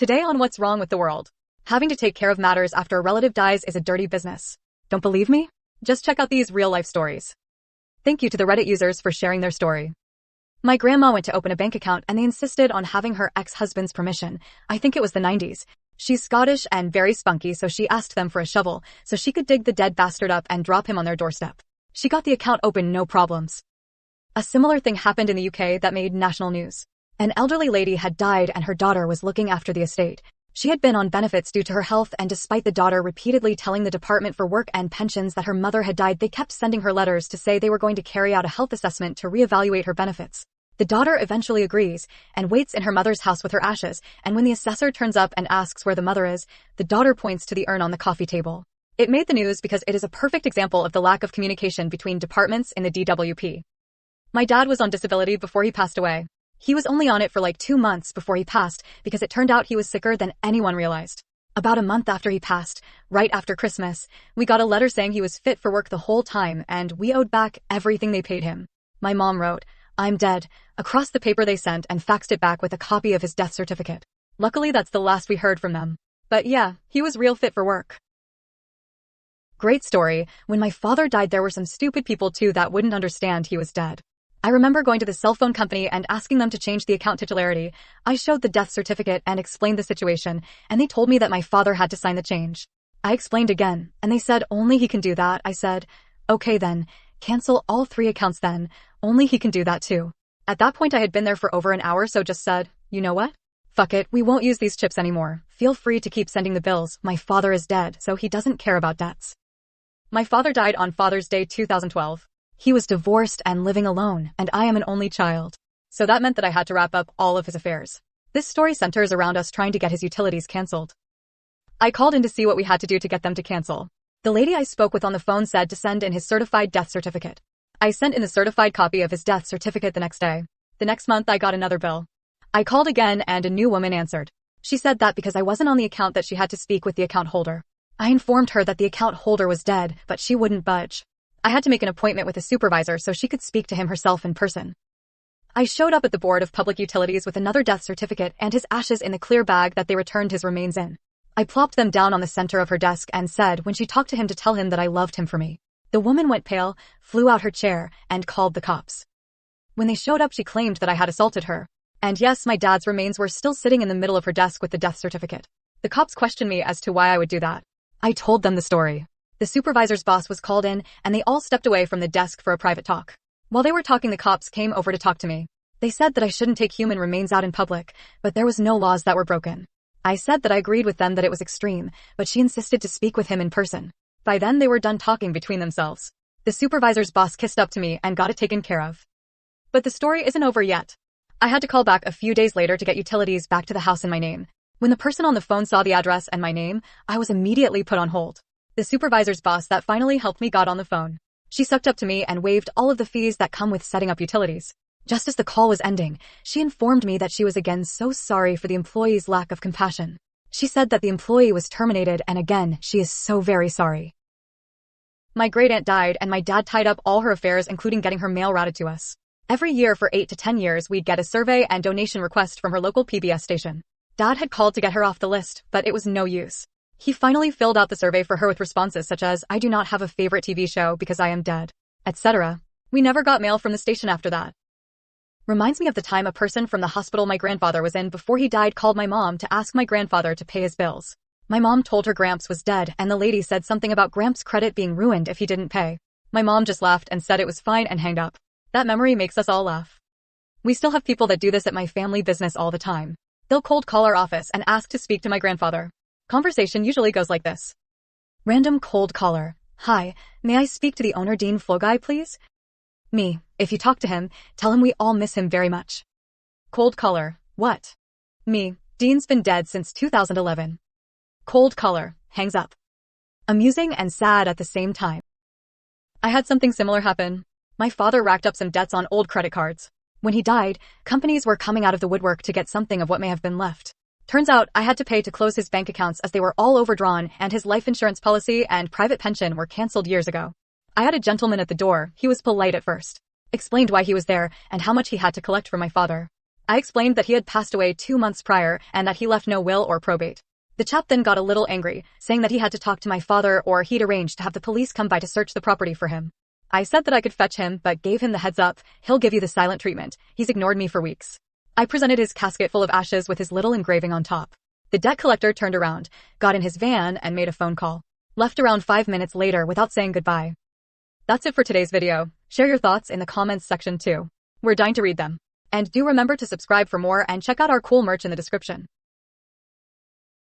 Today on What's Wrong with the World. Having to take care of matters after a relative dies is a dirty business. Don't believe me? Just check out these real-life stories. Thank you to the Reddit users for sharing their story. My grandma went to open a bank account and they insisted on having her ex-husband's permission. I think it was the 90s. She's Scottish and very spunky, so she asked them for a shovel so she could dig the dead bastard up and drop him on their doorstep. She got the account open, no problems. A similar thing happened in the UK that made national news. An elderly lady had died and her daughter was looking after the estate. She had been on benefits due to her health, and despite the daughter repeatedly telling the Department for Work and Pensions that her mother had died, they kept sending her letters to say they were going to carry out a health assessment to reevaluate her benefits. The daughter eventually agrees and waits in her mother's house with her ashes, and when the assessor turns up and asks where the mother is, the daughter points to the urn on the coffee table. It made the news because it is a perfect example of the lack of communication between departments in the DWP. My dad was on disability before he passed away. He was only on it for like 2 months before he passed because it turned out he was sicker than anyone realized. About a month after he passed, right after Christmas, we got a letter saying he was fit for work the whole time and we owed back everything they paid him. My mom wrote, "I'm dead," across the paper they sent and faxed it back with a copy of his death certificate. Luckily, that's the last we heard from them. But yeah, he was real fit for work. Great story. When my father died, there were some stupid people too that wouldn't understand he was dead. I remember going to the cell phone company and asking them to change the account titularity. I showed the death certificate and explained the situation, and they told me that my father had to sign the change. I explained again, and they said only he can do that. I said, okay then, cancel all 3 accounts then, only he can do that too. At that point I had been there for over an hour, so just said, you know what? Fuck it, we won't use these chips anymore. Feel free to keep sending the bills. My father is dead, so he doesn't care about debts. My father died on Father's Day 2012. He was divorced and living alone, and I am an only child. So that meant that I had to wrap up all of his affairs. This story centers around us trying to get his utilities canceled. I called in to see what we had to do to get them to cancel. The lady I spoke with on the phone said to send in his certified death certificate. I sent in the certified copy of his death certificate the next day. The next month I got another bill. I called again and a new woman answered. She said that because I wasn't on the account that she had to speak with the account holder. I informed her that the account holder was dead, but she wouldn't budge. I had to make an appointment with a supervisor so she could speak to him herself in person. I showed up at the Board of Public Utilities with another death certificate and his ashes in the clear bag that they returned his remains in. I plopped them down on the center of her desk and said when she talked to him to tell him that I loved him for me. The woman went pale, flew out her chair, and called the cops. When they showed up, she claimed that I had assaulted her. And yes, my dad's remains were still sitting in the middle of her desk with the death certificate. The cops questioned me as to why I would do that. I told them the story. The supervisor's boss was called in, and they all stepped away from the desk for a private talk. While they were talking, the cops came over to talk to me. They said that I shouldn't take human remains out in public, but there was no laws that were broken. I said that I agreed with them that it was extreme, but she insisted to speak with him in person. By then they were done talking between themselves. The supervisor's boss kissed up to me and got it taken care of. But the story isn't over yet. I had to call back a few days later to get utilities back to the house in my name. When the person on the phone saw the address and my name, I was immediately put on hold. The supervisor's boss that finally helped me got on the phone. She sucked up to me and waived all of the fees that come with setting up utilities. Just as the call was ending, she informed me that she was again so sorry for the employee's lack of compassion. She said that the employee was terminated and again, she is so very sorry. My great-aunt died and my dad tied up all her affairs, including getting her mail routed to us. Every year for 8 to 10 years, we'd get a survey and donation request from her local PBS station. Dad had called to get her off the list, but it was no use. He finally filled out the survey for her with responses such as, I do not have a favorite TV show because I am dead, etc. We never got mail from the station after that. Reminds me of the time a person from the hospital my grandfather was in before he died called my mom to ask my grandfather to pay his bills. My mom told her Gramps was dead and the lady said something about Gramps' credit being ruined if he didn't pay. My mom just laughed and said it was fine and hanged up. That memory makes us all laugh. We still have people that do this at my family business all the time. They'll cold call our office and ask to speak to my grandfather. Conversation usually goes like this. Random cold caller. Hi, may I speak to the owner Dean Floguy, please? Me, if you talk to him, tell him we all miss him very much. Cold caller. What? Me, Dean's been dead since 2011. Cold caller. Hangs up. Amusing and sad at the same time. I had something similar happen. My father racked up some debts on old credit cards. When he died, companies were coming out of the woodwork to get something of what may have been left. Turns out I had to pay to close his bank accounts as they were all overdrawn and his life insurance policy and private pension were canceled years ago. I had a gentleman at the door. He was polite at first. Explained why he was there and how much he had to collect from my father. I explained that he had passed away 2 months prior and that he left no will or probate. The chap then got a little angry, saying that he had to talk to my father or he'd arranged to have the police come by to search the property for him. I said that I could fetch him, but gave him the heads up, he'll give you the silent treatment. He's ignored me for weeks. I presented his casket full of ashes with his little engraving on top. The debt collector turned around, got in his van, and made a phone call. Left around 5 minutes later without saying goodbye. That's it for today's video. Share your thoughts in the comments section too. We're dying to read them. And do remember to subscribe for more and check out our cool merch in the description.